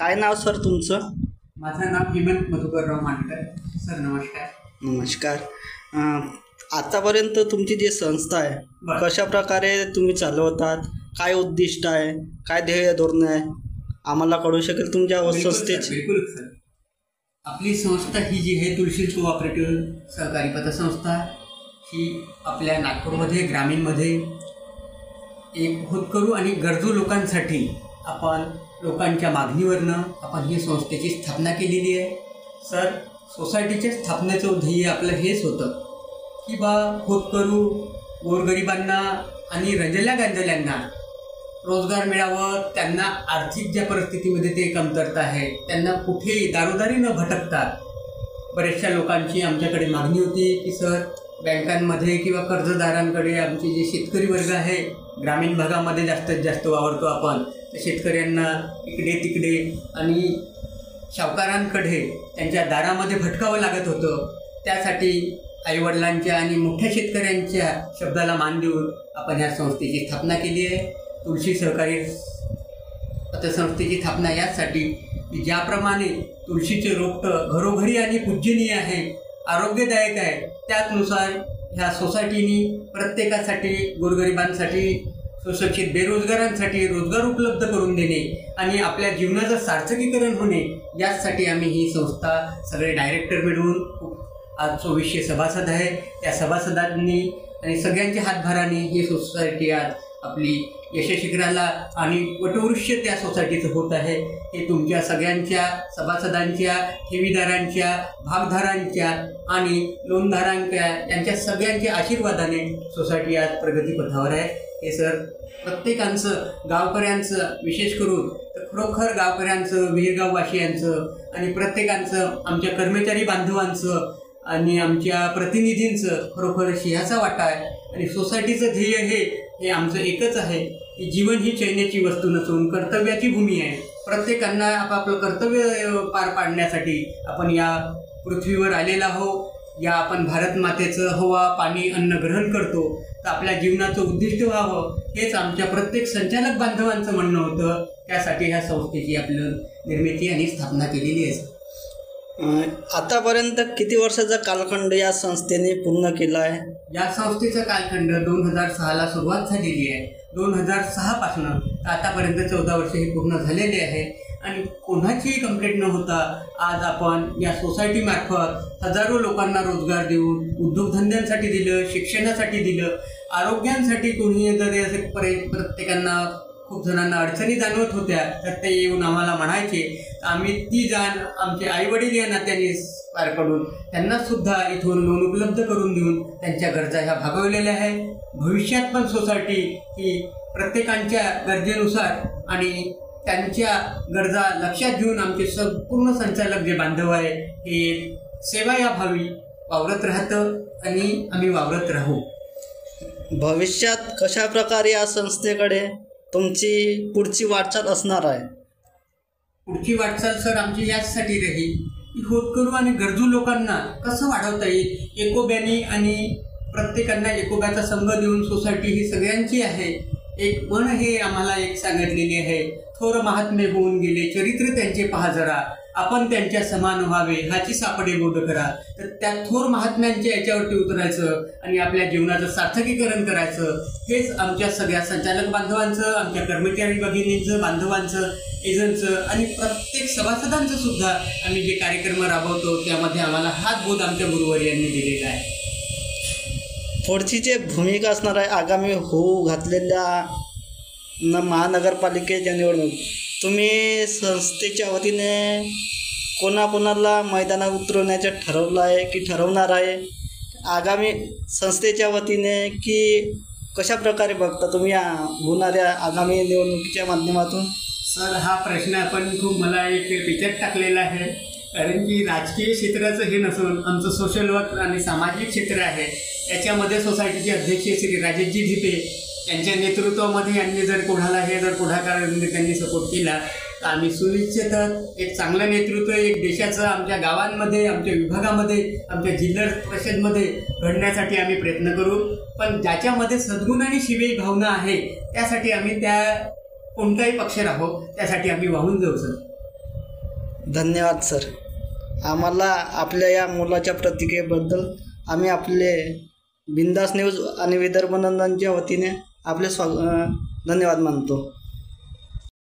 काय नाव सर तुमचं? माझं नाव हेमंत मधुकरराव मांडकर. सर नमस्कार. नमस्कार. आतापर्यंत तुमची जी संस्था आहे कशा प्रकारे तुम्ही चालवतात, काय उद्दिष्ट आहे, काय ध्येय धोरण आहे, आम्हाला कळू शकेल तुमच्या संस्थेची? बिलकुल सर. आपली संस्था ही जी आहे तुळशी कोऑपरेटिव्ह सहकारी पतसंस्था ही आपल्या नागपूरमध्ये ग्रामीणमध्ये एक होतकरू आणि गरजू लोकांसाठी आपण लोकांच्या मागणीवरनं आपण ही संस्थेची स्थापना केलेली आहे. सर सोसायटीच्या स्थापनेचं ध्येय आपलं हेच होतं की होतकरू गोरगरिबांना आणि रंजल्या गांजल्यांना रोजगार मिळावं, त्यांना आर्थिक ज्या परिस्थितीमध्ये ते कमतरता आहे त्यांना कुठेही दारोदारी न भटकता. बऱ्याचशा लोकांची आमच्याकडे मागणी होती की सर बँकांमध्ये किंवा कर्जदारांकडे आमचे जे शेतकरी वर्ग आहे ग्रामीण भागामध्ये जास्तीत जास्त वावरतो आपण, तर शेतकऱ्यांना इकडे तिकडे आणि सावकारांकडे त्यांच्या दारामध्ये भटकावं लागत होतं. त्यासाठी आईवडिलांच्या आणि मोठ्या शेतकऱ्यांच्या शब्दाला मान देऊन आपण ह्या संस्थेची स्थापना केली आहे. तुळशी सहकारी पतसंस्थेची स्थापना यासाठी की ज्याप्रमाणे तुळशीचे रोपटं घरोघरी आणि पूजनीय आहे, आरोग्यदायक आहे, त्याचनुसार ह्या सोसायटीनी प्रत्येकासाठी गोरगरिबांसाठी सुशिक्षित बेरोजगारांसाठी रोजगार उपलब्ध करून देणे आणि आपल्या जीवनाचं सार्थकीकरण होणे यासाठी आम्ही ही संस्था सगळे डायरेक्टर मिळून आज 2400 सभासद आहे. त्या सभासदांनी आणि सगळ्यांच्या हातभाराने ही सोसायटी आज आपली यशशिखराला आणि वटवृक्ष त्या सोसायटीचं होत आहे. हे तुमच्या सगळ्यांच्या सभासदांच्या, ठेवीदारांच्या, भागधारांच्या आणि लोनधारांच्या यांच्या सगळ्यांच्या आशीर्वादाने सोसायटी आज प्रगतीपथावर आहे. हे सर प्रत्येकांचं, गावकऱ्यांचं, विशेष करून तर खरोखर गावकऱ्यांचं, विहीरगाववासियांचं आणि प्रत्येकांचं, आमच्या कर्मचारी बांधवांचं आणि आमच्या प्रतिनिधींचं खरोखर सिंहाचा वाटा आहे. आणि सोसायटीचं ध्येय हे आमचं एकच आहे की जीवन ही चैन्याची वस्तू नसून कर्तव्याची भूमी आहे. प्रत्येकांना आपापलं कर्तव्य पार पाडण्यासाठी आपण या पृथ्वीवर आलेला आहो. या आपण भारत मातेचं हवा, पाणी, अन्न ग्रहण करतो, तर आपल्या जीवनाचं उद्दिष्ट व्हावं हेच आमच्या प्रत्येक संचालक बांधवांचं म्हणणं होतं. त्यासाठी ह्या संस्थेची आपलं निर्मिती आणि स्थापना केलेली आहे. आतापर्यंत किती वर्षाचा कालखंड या संस्थेने पूर्ण केला आहे? या संस्थेचा कालखंड 2006ला सुरुवात झालेली आहे. 2006 पासून आतापर्यंत 14 वर्ष हे पूर्ण झालेले आहे. आणि कोणाचीही कंप्लेंट न होता आज आपण या सोसायटीमार्फत हजारो लोकांना रोजगार देऊन उद्योगधंद्यांसाठी दिलं, शिक्षणासाठी दिलं, आरोग्यांसाठी कोणी जर असे प्रत्येकांना खूप जणांना अडचणी जाणवत होत्या तर ते येऊन आम्हाला म्हणायचे. आम्ही ती जाण आमचे आईवडील या नात्याने पार पडून त्यांनासुद्धा इथून लोन उपलब्ध करून देऊन त्यांच्या गरजा ह्या भागवलेल्या आहे. भविष्यात पण सोसायटी ही प्रत्येकांच्या गरजेनुसार आणि त्यांच्या गरजा लक्षात घेऊन आमचे संपूर्ण संचालक जे बांधव आहे हे सेवा या भावी वावरत राहतं आणि आम्ही वावरत राहू. भविष्यात कशा प्रकारे या संस्थेकडे तुमची पुढची वाटचाल असणार आहे? पुढची वाटचाल सर आमची याचसाठी राहील की होतकरू आणि गरजू लोकांना कसं वाढवता येईल. एकोब्याने आणि प्रत्येकांना एकोब्याचा संघ देऊन सोसायटी ही सगळ्यांची आहे. एक म्हण हे आम्हाला एक सांगितलेली आहे, थोर महात्मे होऊन गेले चरित्र त्यांचे पहा जरा, आपण त्यांच्या समान व्हावे हाची सापडे बोध करा. तर त्या थोर महात्म्यांच्या याच्यावरती उतरायचं आणि आपल्या जीवनाचं सार्थकीकरण करायचं हेच आमच्या सगळ्या संचालक बांधवांचं, आमच्या कर्मचारी भगिनींचं, बांधवांचं, एजंटचं आणि प्रत्येक सभासदांचं सुद्धा आम्ही जे कार्यक्रम राबवतो त्यामध्ये आम्हाला हाच बोध आमच्या गुरुवर यांनी दिलेला आहे. पुढची जे भूमिका असणार आहे आगामी होऊ घातलेल्या महानगरपालिकेच्या निवडणूक, तुम्ही संस्थेच्या वतीने कोणाकोणाला मैदानात उतरवण्याचं ठरवलं आहे की ठरवणार आहे आगामी संस्थेच्या वतीने, की कशा प्रकारे बघता तुम्ही होणाऱ्या आगामी निवडणुकीच्या माध्यमातून? सर हा प्रश्न आपण खूप मला एक पिक्चर टाकलेला आहे, कारण की राजकीय क्षेत्राचं हे नसून आमचं सोशल वर्क आणि सामाजिक क्षेत्र आहे. याच्यामध्ये सोसायटीचे अध्यक्ष श्री राजेशजी ढिपे यांच्या नेतृत्वामध्ये यांनी जर कोणाला हे जर पुढाकार त्यांनी सपोर्ट केला तर आम्ही सुनिश्चित एक चांगलं नेतृत्व एक देशाचं आमच्या गावांमध्ये, आमच्या विभागामध्ये, आमच्या जिल्हा परिषदमध्ये घडण्यासाठी आम्ही प्रयत्न करू. पण ज्याच्यामध्ये सद्गुण आणि शिवी भावना आहे त्यासाठी आम्ही त्या कोणताही पक्ष राहो त्यासाठी आम्ही वाहून जाऊ सर. धन्यवाद सर. आम्हाला आपल्या या मुलाच्या प्रतिक्रियेबद्दल आम्ही आपले बिंदास न्यूज आणि विदर्भ नंदनच्या वतीने आपले धन्यवाद मानतो.